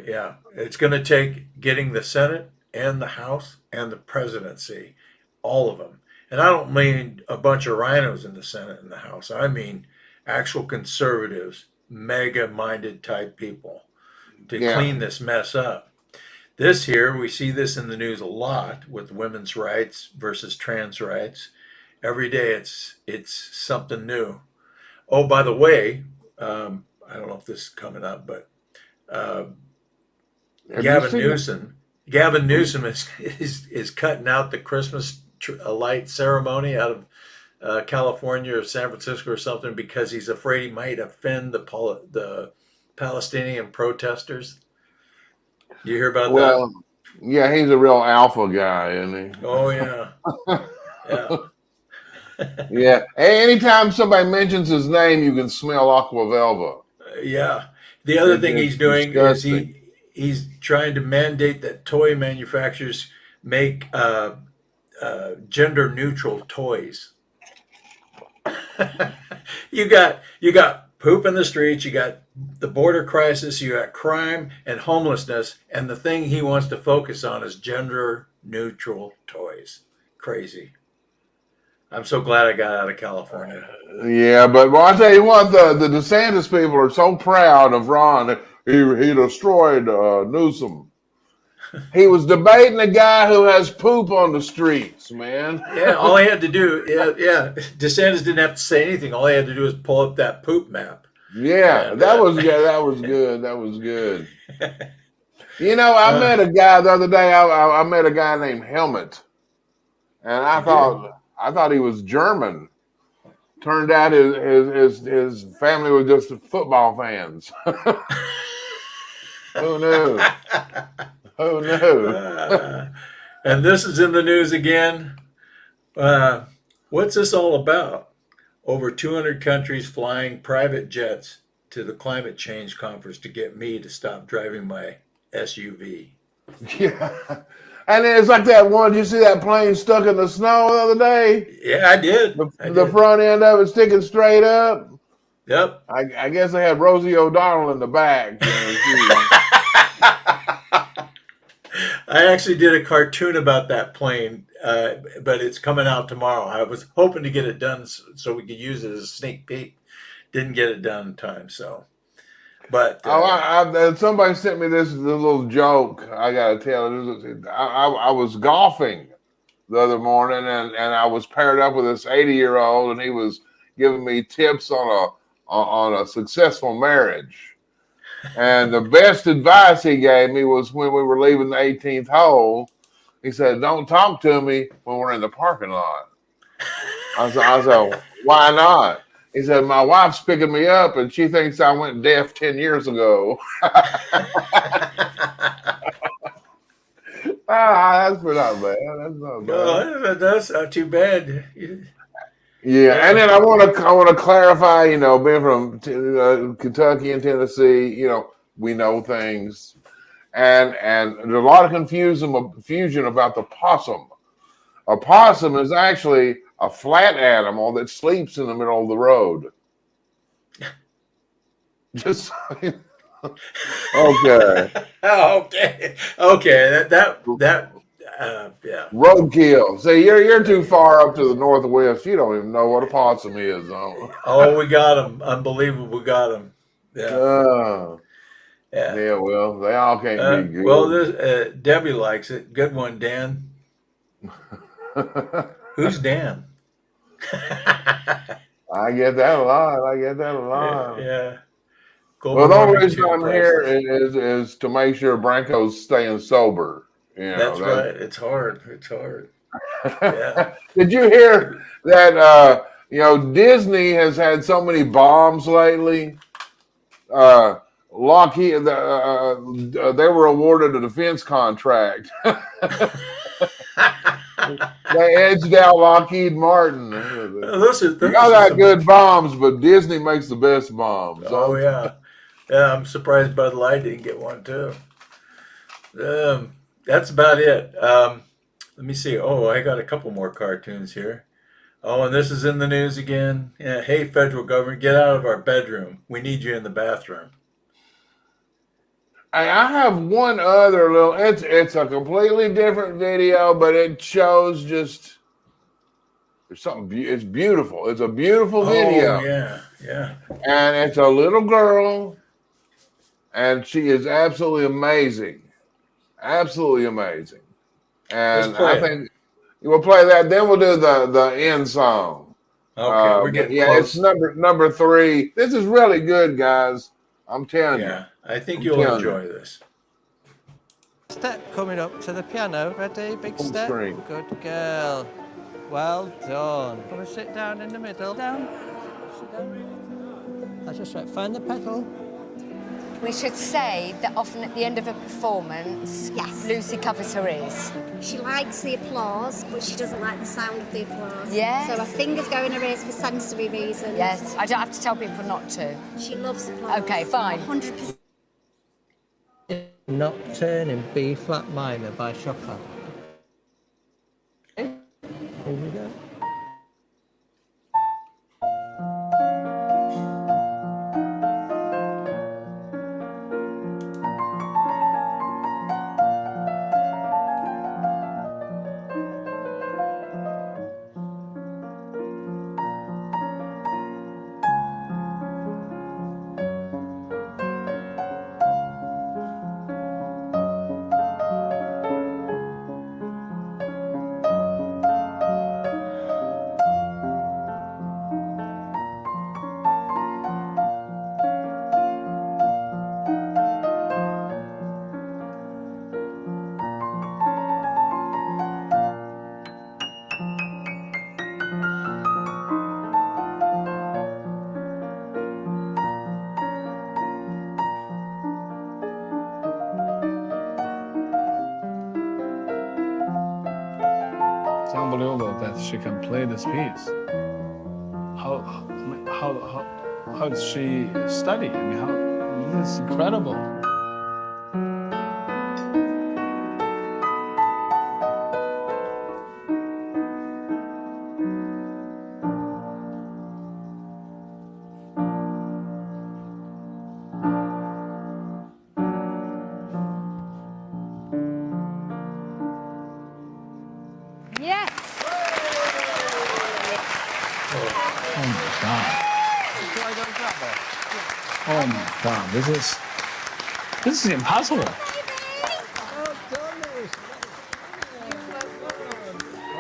yeah. It's going to take getting the Senate and the House and the presidency, all of them. And I don't mean a bunch of rhinos in the Senate and the House. I mean actual conservatives, mega-minded type people to clean this mess up. This here, we see this in the news a lot with women's rights versus trans rights. Every day it's something new. Oh, by the way, I don't know if this is coming up, but Gavin Newsom is cutting out the Christmas light ceremony out of California or San Francisco or something because he's afraid he might offend the Palestinian protesters. You hear about that? Well, yeah, he's a real alpha guy, isn't he? Oh yeah, yeah. Yeah. Anytime somebody mentions his name, you can smell aqua velva. Yeah. The other thing he's doing is he's trying to mandate that toy manufacturers make gender neutral toys. You got poop in the streets, you got the border crisis, you got crime and homelessness, and the thing he wants to focus on is gender neutral toys. Crazy. I'm so glad I got out of California. Yeah, but I tell you what, the DeSantis people are so proud of Ron. He destroyed Newsom. He was debating a guy who has poop on the streets, man. Yeah, all he had to do, yeah. DeSantis didn't have to say anything. All he had to do was pull up that poop map. Yeah, that was good. That was good. I met a guy the other day. I met a guy named Helmet, and I thought he was German. Turned out his family was just football fans. Who knew? Who knew? And this is in the news again. What's this all about? Over 200 countries flying private jets to the climate change conference to get me to stop driving my SUV. Yeah. And it's like that one. Did you see that plane stuck in the snow the other day? Yeah, I did. The front end of it sticking straight up. Yep. I guess they had Rosie O'Donnell in the back. I actually did a cartoon about that plane, but it's coming out tomorrow. I was hoping to get it done so we could use it as a sneak peek. Didn't get it done in time, so. But somebody sent me this little joke. I gotta tell you, I was golfing the other morning, and I was paired up with this 80-year-old, and he was giving me tips on a successful marriage. And the best advice he gave me was when we were leaving the 18th hole. He said, "Don't talk to me when we're in the parking lot." I said, "Why not?" He said, "My wife's picking me up, and she thinks I went deaf 10 years ago." That's not bad. That's not bad. Well, that's not too bad. Yeah, and then I want to clarify. Being from Kentucky and Tennessee, we know things, and there's a lot of confusion about the possum. A possum is actually a flat animal that sleeps in the middle of the road. Just okay. Okay. That. Yeah. Roadkill. See, you're too far up to the northwest. You don't even know what a possum is. Oh, we got him. Unbelievable. We got him. Yeah. Yeah. Well, they all can't be good. Well, Debbie likes it. Good one, Dan. Who's Dan? I get that a lot. I get that a lot. Yeah. Well, Global the only warming reason tube I'm here prices. is to make sure Branco's staying sober. You know, That's right. It's hard. It's hard. Yeah. Did you hear that? Disney has had so many bombs lately. Lockheed, they were awarded a defense contract. They edged out Lockheed Martin. Y'all got good bombs, but Disney makes the best bombs. Oh yeah, yeah. I'm surprised Bud Light didn't get one too. That's about it. Let me see. Oh, I got a couple more cartoons here. Oh, and this is in the news again. Yeah. Hey, federal government, get out of our bedroom. We need you in the bathroom. I have one other little. It's a completely different video, but it shows just there's something. It's beautiful. It's a beautiful video. Oh yeah, yeah. And it's a little girl, and she is absolutely amazing, absolutely amazing. And I think we'll play that. Then we'll do the end song. Okay, we're getting close. It's number 3. This is really good, guys. I'm telling you. Yeah, I think you'll enjoy this. Step coming up to the piano. Ready? Big Full step. screen. Good girl. Well done. Come and sit down in the middle. Down. Sit down. That's just right. Find the pedal. We should say that often at the end of a performance, Lucy covers her ears. She likes the applause, but she doesn't like the sound of the applause. Yes. So her fingers go in her ears for sensory reasons. Yes, I don't have to tell people not to. She loves applause. Okay, fine. 100%. Nocturne in B flat minor by Chopin. Okay. Here we go. It's unbelievable that she can play this piece. How does she study? I mean, this is incredible. Yes. Oh my God. Oh my God. This is impossible.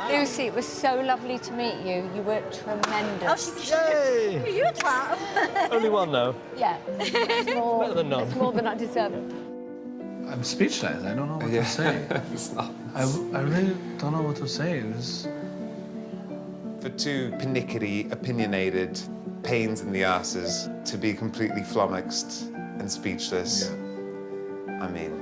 Lucy, it was so lovely to meet you. You were tremendous. Oh, Yay! Are you a clap? Only one though. Yeah, it's more, Better than none. it's more than I deserve. I'm speechless. I don't know what to say. I really don't know what to say. For two pernickety, opinionated pains in the asses to be completely flummoxed and speechless. I mean.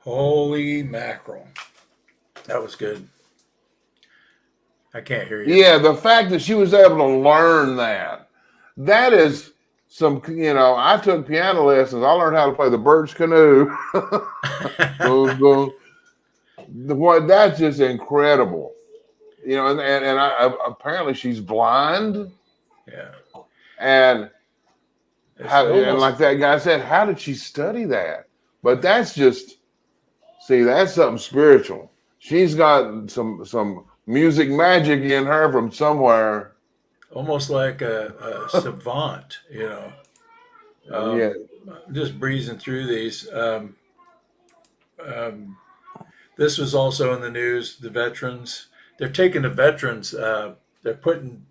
Holy mackerel. That was good. I can't hear you. Yeah, the fact that she was able to learn that is some, I took piano lessons. I learned how to play the birch canoe. Boom, boom. That's just incredible. And apparently she's blind. Yeah. And like that guy said, how did she study that? But that's just, that's something spiritual. She's got some music magic in her from somewhere. Almost like a savant, Yeah. Just breezing through these. This was also in the news. The veterans, they're taking the veterans, they're putting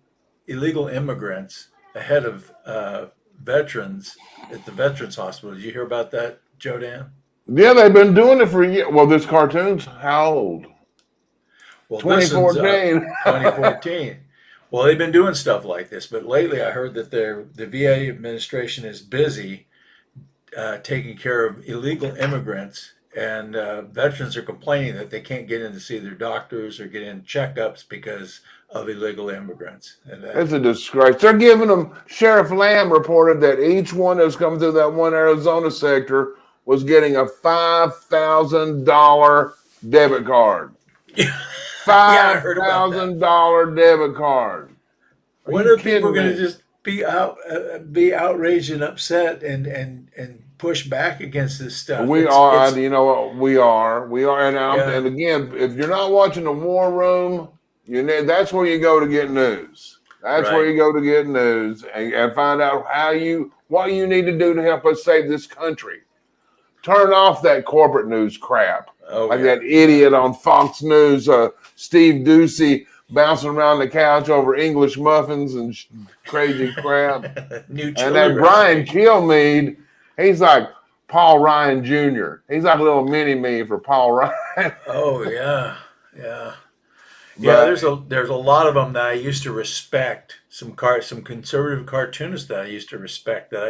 illegal immigrants ahead of veterans at the Veterans Hospital. Did you hear about that, Joe Dan? Yeah, they've been doing it for years. Well, this cartoon's how old? Well, 2014. 2014. Well, they've been doing stuff like this, but lately I heard that the VA administration is busy taking care of illegal immigrants, and veterans are complaining that they can't get in to see their doctors or get in checkups because of illegal immigrants. And It's a disgrace. They're giving them. Sheriff Lamb reported that each one that's come through that one Arizona sector was getting a $5,000 debit card. $5,000 debit card. When are people going to just be outraged and upset and push back against this stuff? We are. You know what? We are. And again, if you're not watching the War Room, that's where you go to get news. That's where you go to get news and find out what you need to do to help us save this country. Turn off that corporate news crap. That idiot on Fox News, Steve Ducey, bouncing around the couch over English muffins and crazy crap. And that Brian Kilmeade, he's like Paul Ryan Jr. He's like a little mini-me for Paul Ryan. Oh, yeah. There's a lot of them that I used to respect. Some conservative cartoonists that I used to respect that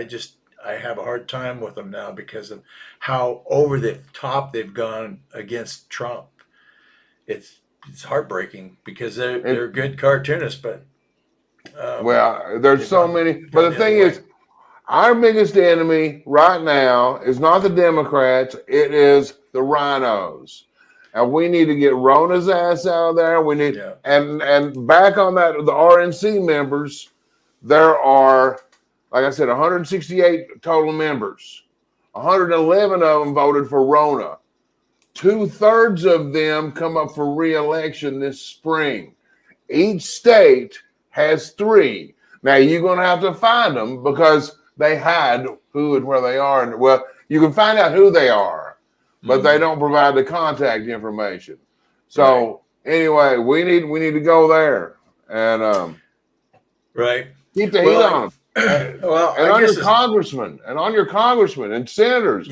I have a hard time with them now because of how over the top they've gone against Trump. It's heartbreaking because they're good cartoonists, but there's so many. But the thing is, our biggest enemy right now is not the Democrats; it is the rhinos. And we need to get Rona's ass out of there. We need and back on that, the RNC members, there are, like I said, 168 total members. 111 of them voted for Rona. 2/3 of them come up for re-election this spring. Each state has 3. Now you're going to have to find them because they hide who and where they are. And well, you can find out who they are, but they don't provide the contact information. So anyway, we need to go there and keep the heat on them. And on your congressmen and senators,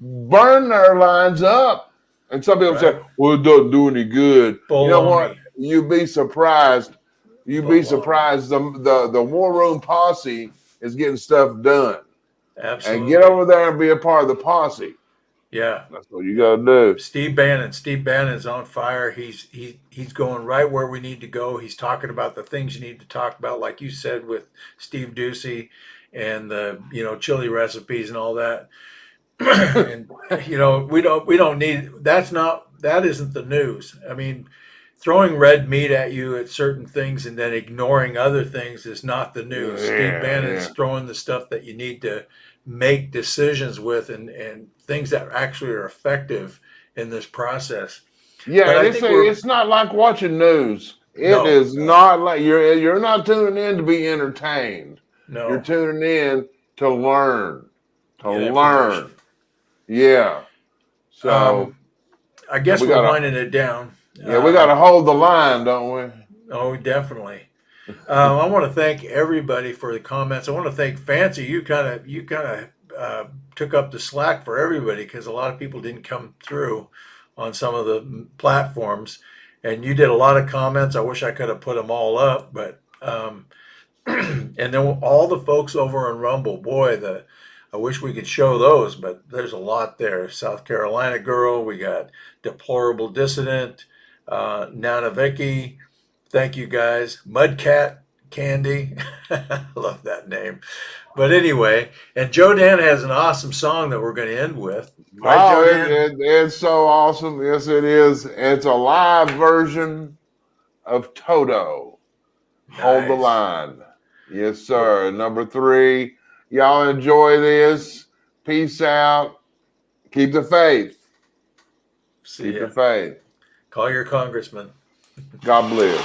burn their lines up. And some people say, "Well, it doesn't do any good." You know what? You'd be surprised. The War Room posse is getting stuff done. Absolutely. And get over there and be a part of the posse. Yeah, that's what you got to do. Steve Bannon's on fire. He's going right where we need to go. He's talking about the things you need to talk about, like you said with Steve Ducey and the chili recipes and all that. And we don't need that isn't the news. I mean, throwing red meat at you at certain things and then ignoring other things is not the news. Steve Bannon's throwing the stuff that you need to make decisions with and things that actually are effective in this process. Yeah, it's not like watching news. It is not like you're not tuning in to be entertained. No, you're tuning in to learn. Yeah. So I guess we're winding it down. Yeah, we got to hold the line, don't we? Oh, definitely. I want to thank everybody for the comments. I want to thank Fancy. You kind of took up the slack for everybody because a lot of people didn't come through on some of the platforms, and you did a lot of comments. I wish I could have put them all up, but and then all the folks over on Rumble, boy, I wish we could show those, but there's a lot there. South Carolina Girl, we got Deplorable Dissident, Nana Vicky. Thank you guys. Mudcat Candy. I love that name. But anyway, and Joe Dan has an awesome song that we're going to end with. Right, it's so awesome. Yes, it is. It's a live version of Toto. Nice. Hold the line. Yes, sir. Number 3. Y'all enjoy this. Peace out. Keep the faith. Keep the faith. Call your congressman. God bless.